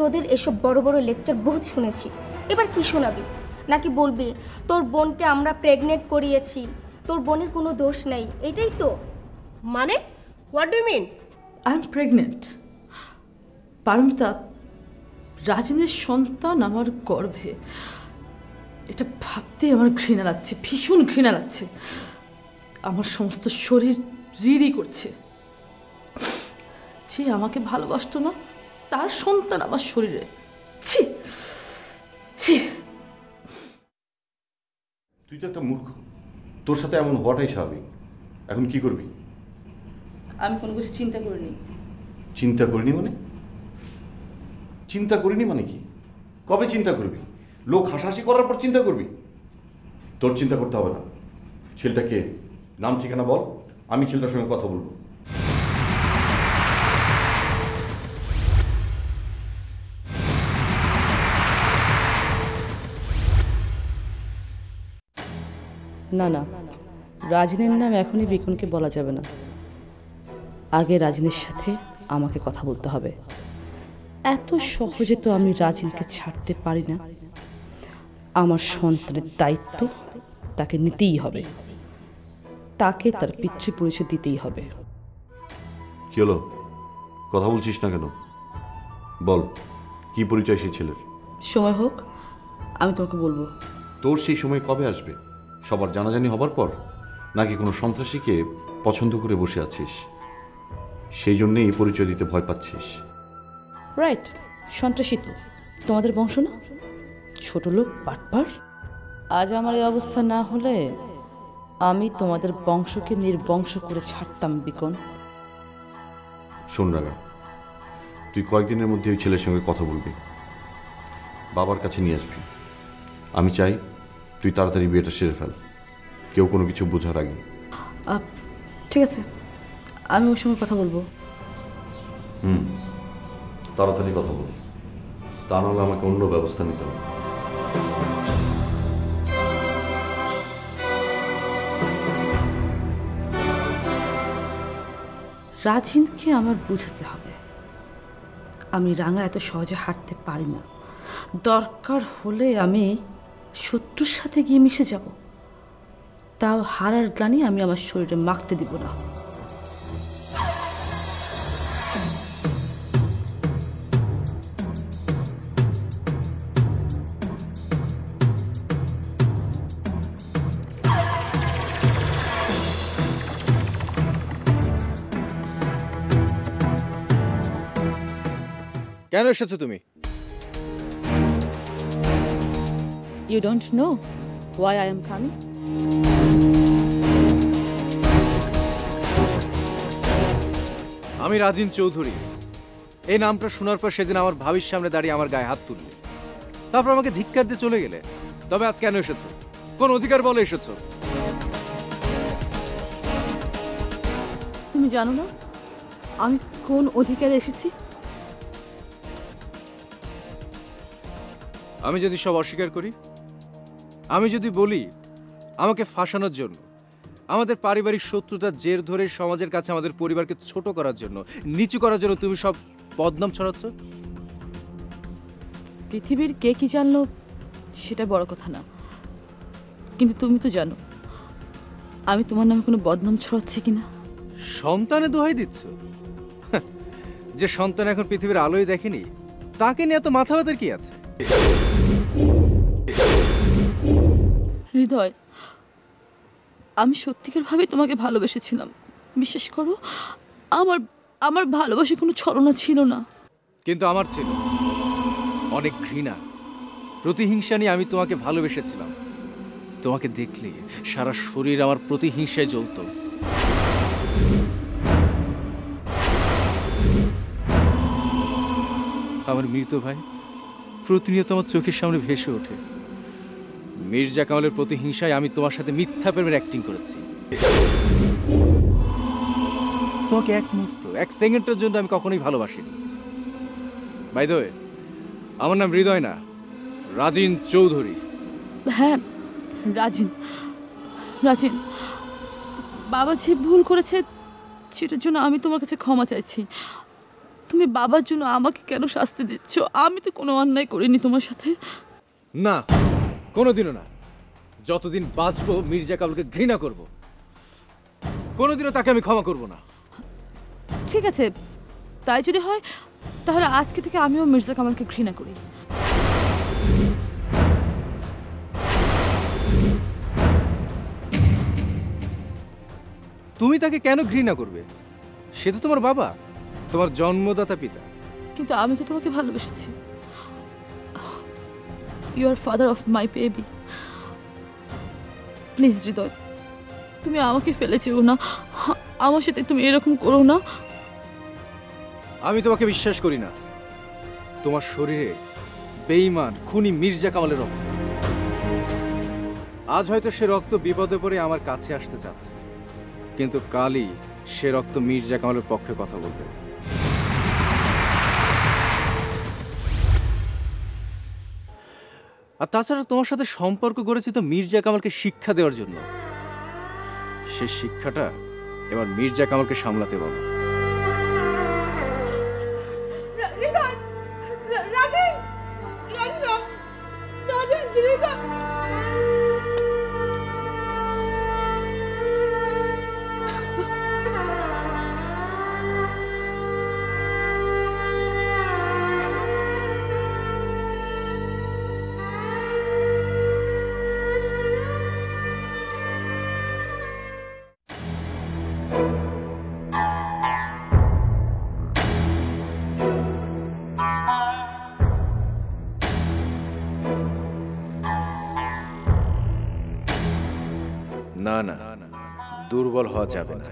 তোদের এসব বড় বড় লেকচার বহুত শুনেছি, এবার কি শোনাবি? নাকি বলবি তোর বোনকে আমরা প্রেগনেন্ট করিয়েছি, তোর বোনের কোনো দোষ নেই, এটাই তো মানে? What do mean? I am pregnant. Paromita, রাজিনের সন্তান আমার গর্ভে। এটা ভাবতে আমার ঘৃণা লাগছে, ভীষণ ঘৃণা লাগছে। আমার সমস্ত শরীর রিরি করছে। যে আমাকে ভালোবাসতো না, তার সন্তান আমার শরীরে। ছি ছি। তুই তো একটা মূর্খ, তোর সাথে এমন হওয়াটাই স্বাভাবিক। এখন কি করবি? আমি কোনো কিছু চিন্তা করিনি। চিন্তা করিনি মানে? চিন্তা করিনি মানে কি? কবে চিন্তা করবি? লোক হাসাহাসি করার পর চিন্তা করবি? তোর চিন্তা করতে হবে না। ছেলেটা কে? নাম ঠিকানা বল, আমি ছেলেটার সঙ্গে কথা বলবো। না না, রাজিনের নাম এখনই বিকুনকে বলা যাবে না। আগে রাজিনের সাথে আমাকে কথা বলতে হবে। এত সহজে তো আমি রাজিনকে ছাড়তে পারি না। আমার সন্তানের দায়িত্ব তাকে নিতেই হবে, তাকে তার পিতৃ পরিচয় দিতেই হবে। কি হলো, কথা বলছিস না কেন? বল, কি পরিচয় সেই ছেলের? সময় হোক, আমি তোমাকে বলবো। তোর সেই সময় কবে আসবে? সবার জানাজানি হবার পর? নাকি কোনো সন্ত্রাসীকে পছন্দ করে বসে আছিস, সেই জন্যেই এই পরিচয় দিতে ভয় পাচ্ছিস? রাইট, সন্ত্রাসী তো তোমাদের বংশ না? ছোট লোক, বাটপার। আজ আমার এই অবস্থা না হলে আমি তোমাদের বংশকে নির্বংশ করে ছাড়তাম বিকন। শোন রাগা, তুই কয়েকদিনের মধ্যে ওই ছেলের সঙ্গে কথা বলবি, বাবার কাছে নিয়ে আসবি। আমি চাই তুই তাড়াতাড়ি বিয়েটা সেরে ফেল, কেউ কোনো কিছু বোঝার আগে। ঠিক আছে, আমি ওর সঙ্গে কথা বলবো। তাড়াতাড়ি কথা বল, তা নাহলে আমাকে অন্য ব্যবস্থা নিতে হবে। রাজিনকে আমার বুঝাতে হবে আমি রাঙা এত সহজে হাঁটতে পারি না। দরকার হলে আমি শত্রুর সাথে গিয়ে মিশে যাব, তাও হারার গ্লানি আমি আমার শরীরে মাখতে দিব না। কেন এসেছো তুমি? You don't know why I am coming? আমি রাজিন চৌধুরী। এই নামটা শোনার পর সেদিন আমার ভাবির সামনে দাঁড়িয়ে আমার গায়ে হাত তুললে, তারপর আমাকে ধিক্কার দিয়ে চলে গেলে। তবে আজ কেন এসেছো? কোন অধিকার বলে এসেছো? তুমি জানো না আমি কোন অধিকারে এসেছি? আমি যদি সব অস্বীকার করি, আমি যদি বলি আমাকে ফাঁসানোর জন্য, আমাদের পারিবারিক শত্রুতার জের ধরে সমাজের কাছে আমাদের পরিবারকে ছোট করার জন্য, নিচু করার জন্য তুমি সব বদনাম ছড়াচ্ছ? পৃথিবীর কে কি জানলো সেটা বড় কথা না, কিন্তু তুমি তো জানো আমি তোমার নামে কোনো বদনাম ছড়াচ্ছি কিনা। সন্তানে দোহাই দিচ্ছ? যে সন্তান এখন পৃথিবীর আলোয় দেখেনি, তাকে নিয়ে এত মাথা ব্যথার কি আছে? হৃদয়, আমি সত্যিকার ভাবে তোমাকে ভালোবেসেছিলাম, বিশ্বাস করো। আমার আমার ভালোবাসা কোনো ছলনা ছিল না। কিন্তু আমার ছিল অনেক ঘৃণা, প্রতিহিংসা নিয়ে আমি তোমাকে ভালোবেসেছিলাম। তোমাকে দেখলে সারা শরীর আমার প্রতিহিংসায় জ্বলত। আমার মৃত ভাই প্রতিনিয়ত আমার চোখের সামনে ভেসে ওঠে। মির্জা কামালের প্রতিহিংসায় আমি তোমার সাথে মিথ্যা প্রেমের অ্যাক্টিং করেছি। তোমাকে এক মুহূর্ত, এক সেকেন্ডের জন্য আমি কখনোই ভালোবাসিনি। বাই দ্য ওয়ে, আমার নাম হৃদয় না, রাজিন চৌধুরী। হ্যাঁ, রাজিন। রাজিন, বাবা যে ভুল করেছে সেটার জন্য আমি তোমার কাছে ক্ষমা চাইছি। তুমি বাবার জন্য আমাকে কেন শাস্তি দিচ্ছ? আমি তো কোনো অন্যায় করিনি তোমার সাথে। না, কোনোদিনও না। যতদিন বাঁচবো মির্জা কামালকে ঘৃণা করব, কোনোদিনও তাকে আমি ক্ষমা করব না। ঠিক আছে, তাই যদি হয় তাহলে আজকে থেকে আমিও মির্জা কামালকে ঘৃণা করি। তুমি তাকে কেন ঘৃণা করবে? সে তো তোমার বাবা, তোমার জন্মদাতা পিতা। কিন্তু আমি তো তোমাকে ভালোবেসেছি। You are father of my baby. Please Hriday, তুমি আমাকে ফেলে যেও না। আমার সাথে তুমি এরকম করো না। আমি তোমাকে বিশ্বাস করি না। তোমার শরীরে বেঈমান খুনি মির্জা কামালের রক্ত। আজ হয়তো সে রক্ত বিপদে পড়ে আমার কাছে আসতে চাচ্ছে, কিন্তু কালই সে রক্ত মির্জা কামালের পক্ষে কথা বলবে। আর তাছাড়া তোমার সাথে সম্পর্ক গড়েছি তো মির্জা কামালকে শিক্ষা দেওয়ার জন্য। সে শিক্ষাটা এবার মির্জা কামালকে সামলাতে বলো। না না, দুর্বল হওয়া যাবে না।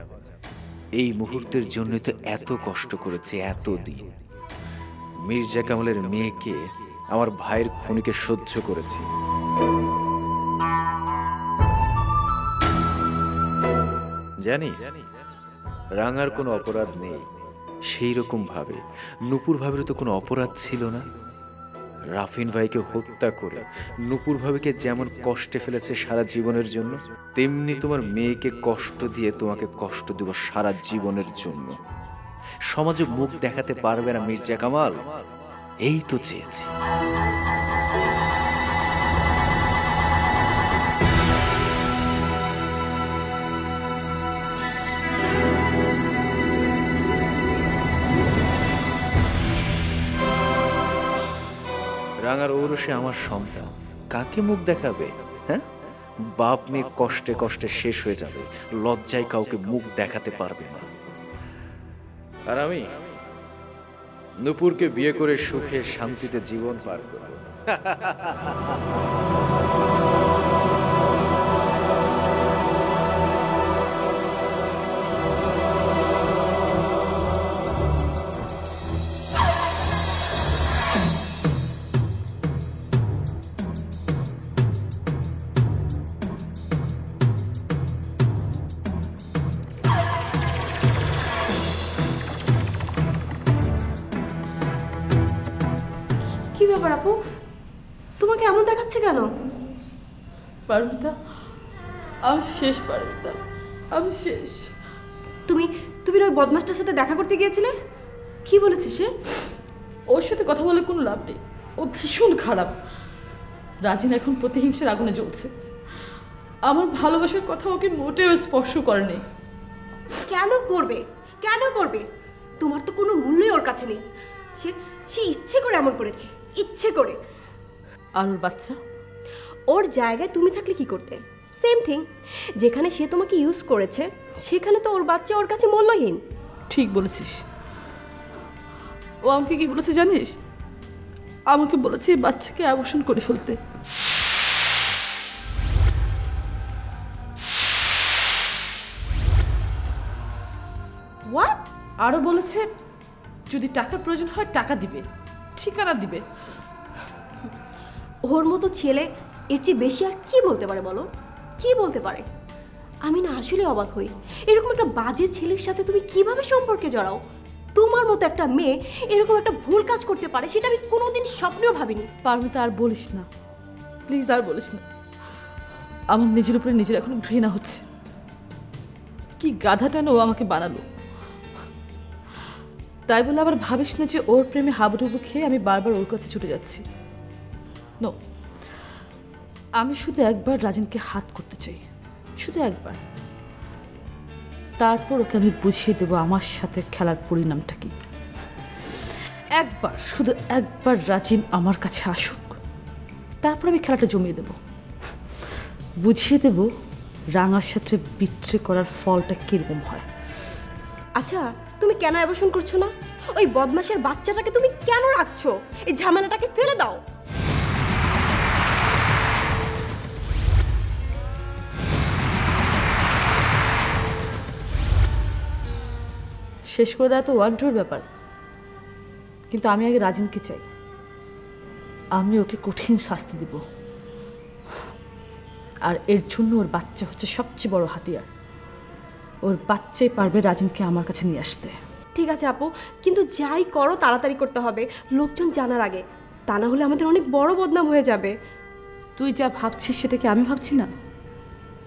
এই মুহূর্তের জন্য তো এত কষ্ট করেছে এতদিন। মির্জা কামালের মেয়েকে, আমার ভাইয়ের খুনিকে সহ্য করেছি। জানি রাঙার কোনো অপরাধ নেই, সেই রকম ভাবে নূপুর ভাবির তো কোনো অপরাধ ছিল না। রাফিন ভাইকে হত্যা করে নূপুর ভাবিকে যেমন কষ্টে ফেলেছে সারা জীবনের জন্য, তেমনি তোমার মেয়েকে কষ্ট দিয়ে তোমাকে কষ্ট দেব সারা জীবনের জন্য। সমাজে মুখ দেখাতে পারবে না মির্জা কামাল, এই তো চেয়েছি। রাঙার ঔরসে আমার সন্তান কাকে মুখ দেখাবে? হ্যাঁ, বাপ মেয়ে কষ্টে কষ্টে শেষ হয়ে যাবে, লজ্জায় কাউকে মুখ দেখাতে পারবে না। আর আমি নূপুরকে বিয়ে করে সুখে শান্তিতে জীবন পার করব। কি ব্যাপার আপু, তোমাকে এমন দেখাচ্ছে কেন? পারমিতা, আমি শেষ। পারমিতা, আমি শেষ। তুমি তুমি ওই বদমাসটার সাথে দেখা করতে গিয়েছিলে? কি বলেছে সে? ওর সাথে কথা বলে কোনো লাভ নেই, ও ভীষণ খারাপ। রাজিন এখন প্রতিহিংসার আগুনে জ্বলছে। আমার ভালোবাসার কথা ওকে মোটেও স্পর্শ করেনি। কেন করবে? কেন করবে? তোমার তো কোনো মূল্যই ওর কাছে নেই। সে সে ইচ্ছে করে এমন করেছে, ইচ্ছে করে। আর ওর বাচ্চা? ওর জায়গায় তুমি থাকলে কি করতে? Same thing. যেখানে সে তোমাকে ইউজ করেছে সেখানে তো ওর বাচ্চা ওর কাছে মূল্যহীন। ঠিক বলেছিস। ও আমাকে কি বলেছে জানিস? আমাকে বলেছে এই বাচ্চাকে অ্যাবর্শন করে ফেলতে। হোয়াট? আরও বলেছে যদি টাকার প্রয়োজন হয় টাকা দিবে, ঠিকানা দিবে। ওর মতো ছেলে এর চেয়ে বেশি আর কি বলতে পারে বলো? কি বলতে পারে? আমি না আসলে অবাক হই, এরকম একটা বাজে ছেলের সাথে তুমি কিভাবে সম্পর্কে জড়াও? তোমার মতো একটা মেয়ে এরকম একটা ভুল কাজ করতে পারে সেটা আমি কোনোদিন স্বপ্নেও ভাবিনি। পারমিতা, আর বলিস না প্লিজ, আর বলিস না। আমার নিজের উপরে নিজের এখন ঘৃণা হচ্ছে। কি গাধাটা না ও আমাকে বানালো। তাই বলে আবার ভাবিস না যে ওর প্রেমে হাবুডুবু খেয়ে আমি বারবার ওর কাছে ছুটে যাচ্ছি। নো, আমি শুধু একবার রাজিনকে হাত করতে চাই, শুধু একবার। তারপর ওকে আমি বুঝিয়ে দেবো আমার সাথে খেলার পরিণামটা কি। একবার, শুধু একবার রাজিন আমার কাছে আসুক, তারপর আমি খেলাটা জমিয়ে দেব, বুঝিয়ে দেব রাঙার সাথে বিট্রে করার ফলটা কিরকম হয়। আচ্ছা, তুমি কেন অ্যাবর্শন করছো না? ওই বদমাশের বাচ্চাটাকে তুমি কেন রাখছো? এই ঝামেলাটাকে ফেলে দাও। শেষ করে দেওয়া তো ওয়ান টুর ব্যাপার, কিন্তু আমি আগে রাজিনকে চাই। আমি ওকে কঠিন শাস্তি দিব, আর এর জন্য ওর বাচ্চা হচ্ছে সবচেয়ে বড় হাতিয়ার। ওর বাচ্চাই পারবে রাজিনকে আমার কাছে নিয়ে আসতে। ঠিক আছে আপু, কিন্তু যাই করো তাড়াতাড়ি করতে হবে, লোকজন জানার আগে। তা না হলে আমাদের অনেক বড় বদনাম হয়ে যাবে। তুই যা ভাবছিস সেটা কি আমি ভাবছি না?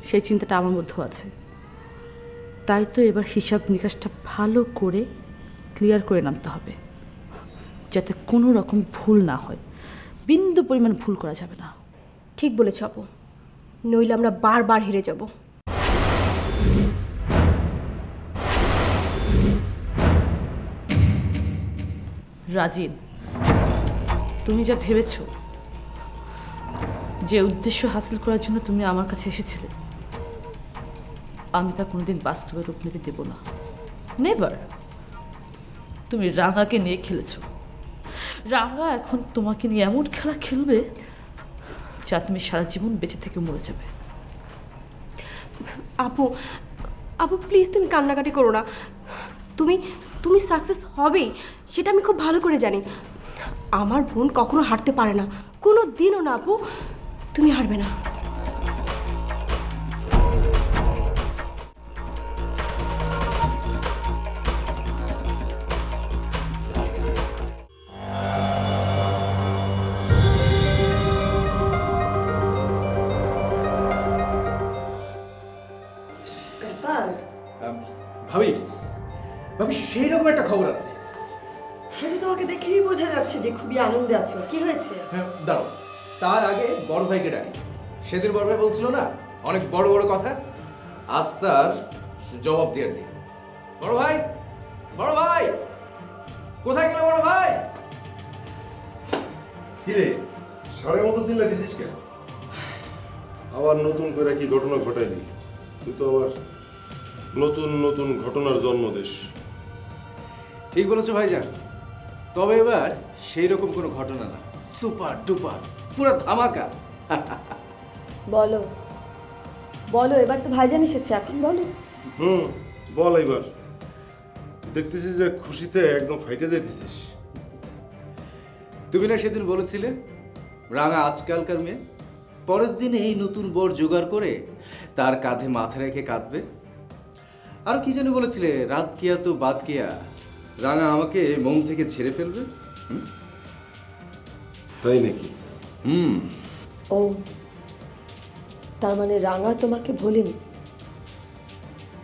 সেই চিন্তাটা আমার মধ্যেও আছে। তাই তো এবার হিসাব নিকাশটা ভালো করে ক্লিয়ার করে নামতে হবে, যাতে কোনো রকম ভুল না হয়। বিন্দু পরিমাণ ভুল করা যাবে না। ঠিক বলেছ আপু, নইলে আমরা বারবার হেরে যাব। রাজিন, তুমি যা ভেবেছ, যে উদ্দেশ্য হাসিল করার জন্য তুমি আমার কাছে এসেছিলে, আমি তা কোনোদিন বাস্তবে রূপ নিতে দেব না। নেভার। তুমি রাঙাকে নিয়ে খেলেছো। রাঙা এখন তোমাকে নিয়ে এমন খেলা খেলবে যা তুমি সারা জীবন বেঁচে থেকে মরে যাবে। আপু, আপু প্লিজ তুমি কান্নাকাটি করো না। তুমি তুমি সাকসেস হবেই, সেটা আমি খুব ভালো করে জানি। আমার বোন কখনো হারতে পারে না, কোনো দিনও না আপু। তুমি হারবে না। ভাবি, ভাবি সেই রকম একটা খবর আছে। সেটা তোমাকে দেখেই বোঝা যাচ্ছে যে খুবই আনন্দে আছো। কি হয়েছে? হ্যাঁ দাঁড়াও, তার আগে বড় ভাইকে ডাকি। সেদিন বড় ভাই বলছিল না অনেক বড় বড় কথা, আজ তার জবাব দেওয়ার দিন। বড় ভাই, বড় ভাই, কোথায় গেল বড় ভাই? কিরে সারের মতো চিল্লা দিছিস কেন? আবার নতুন করে কি ঘটনা ঘটাইলি? তুই তো আবার নতুন নতুন ঘটনার জন্ম দিস। ঠিক বলেছো ভাইজান, তবে এবার সেই রকম কোনো ঘটনা না, সুপার ডুপার পুরো ধামাকা। বলো বলো, এবার তো ভাইজান এসেছে, এখন বলো। বল এবার। দেখতেছি যে খুশিতে একদম ফাইটে যাইতেছিস। তুমি না সেদিন বলেছিলে রাঙা আজকালকার মেয়ে, পরের দিনে এই নতুন বর জোগাড় করে তার কাঁধে মাথা রেখে কাঁদবে। আর কি জানি বলেছিলে, রাত কিয়া তো বাদ কিয়া, রাঙা আমাকে মন থেকে ছেড়ে ফেলবে। তাই নাকি? ও, তার মানে রাঙা তোমাকে ভোলেনি?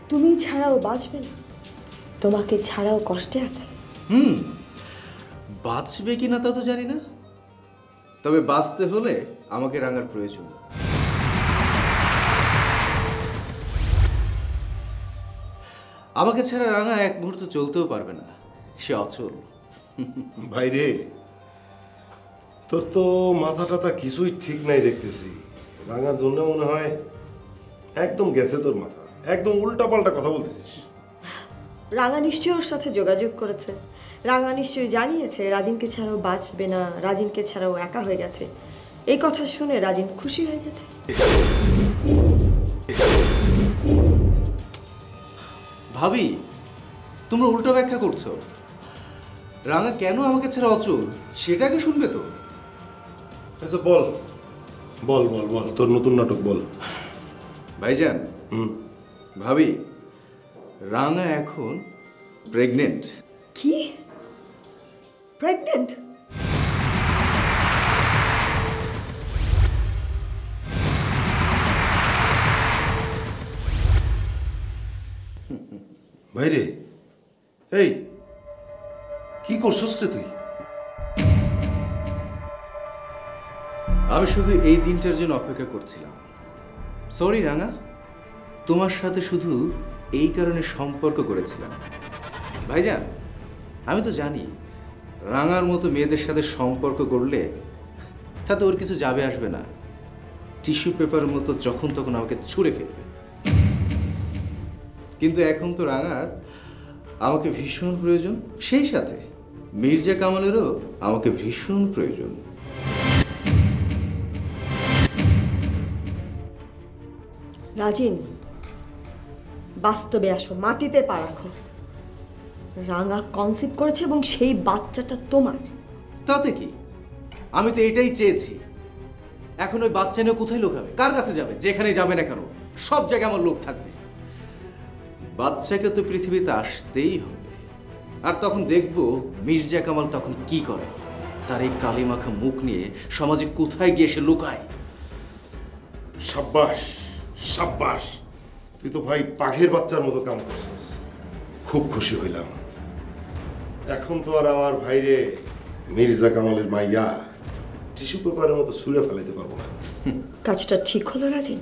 তুমি ছাড়াও বাঁচবে না, তোমাকে ছাড়াও কষ্টে আছে। বাঁচবে কিনা তা তো জানি না, তবে বাঁচতে হলে আমাকে রাঙার প্রয়োজন। আমাকে ছাড়া রাঙা এক মুহূর্ত চলতেও পারবে না, সে অচল। ভাইরে, তোর তো মাথা টাথা কিছুই ঠিক নাই দেখতেছি। রাঙার জন্য মনে হয় একদম গেছে তোর মাথা, একদম উল্টা পাল্টা কথা বলতেছিস। রাঙা নিশ্চয়ই ওর সাথে যোগাযোগ করেছে। রাঙা নিশ্চয়ই জানিয়েছে রাজিনকে ছাড়াও বাঁচবে না, রাজিনকে ছাড়াও একা হয়ে গেছে। এই কথা শুনে রাজিন খুশি হয়ে গেছে। ভাবি, তোমরা উল্টো ব্যাখ্যা করছো। রাঙা কেন আমাকে ছাড়া অচল সেটাকে শুনবে তো। আচ্ছা বল বল বল বল, তোর নতুন নাটক বল। ভাইজান, ভাবি, রাঙা এখন প্রেগনেন্ট। কি? প্রেগনেন্ট? ভাইরে, এই কি করছস রে তুই? আমি শুধু এই দিনটার জন্য অপেক্ষা করছিলাম। সরি রাঙা, তোমার সাথে শুধু এই কারণে সম্পর্ক করেছিলাম। ভাইজান, আমি তো জানি রাঙার মতো মেয়েদের সাথে সম্পর্ক করলে তাতে ওর কিছু যাবে আসবে না, টিস্যু পেপারের মতো যখন তখন আমাকে ছুঁড়ে ফেলবে। কিন্তু এখন তো রাঙার আমাকে ভীষণ প্রয়োজন, সেই সাথে মির্জা কামালেরও আমাকে ভীষণ প্রয়োজন। রাজিন, বাস্তবে আসো, মাটিতে পা রাখো। রাঙা কনসিভ করেছে এবং সেই বাচ্চাটা তোমার। তাতে কি? আমি তো এটাই চেয়েছি। এখন ওই বাচ্চা নিয়ে কোথায় লুকাবে, কার কাছে যাবে? যেখানে যাবে না কেন, সব জায়গায় আমার লোক থাকবে। বাচ্চাকে তো পৃথিবীতে আসতেই হবে, আর তখন দেখবো মির্জা কামাল তখন কি করে। তার এই কালিমাখা মুখ নিয়ে সমাজে কোথায় গিয়ে সে লুকায়। সাব্বাস, সাব্বাস, তুই তো ভাই বাঘের বাচ্চার মতো কাম করছিস। খুব খুশি হইলাম। এখন তো আর আমার ভাইরে মির্জা কামালের মাইয়া টিস্যু পেপারের মতো ছুঁড়ে ফেলাইতে পারবো না। কাজটা ঠিক হলো রাজিন?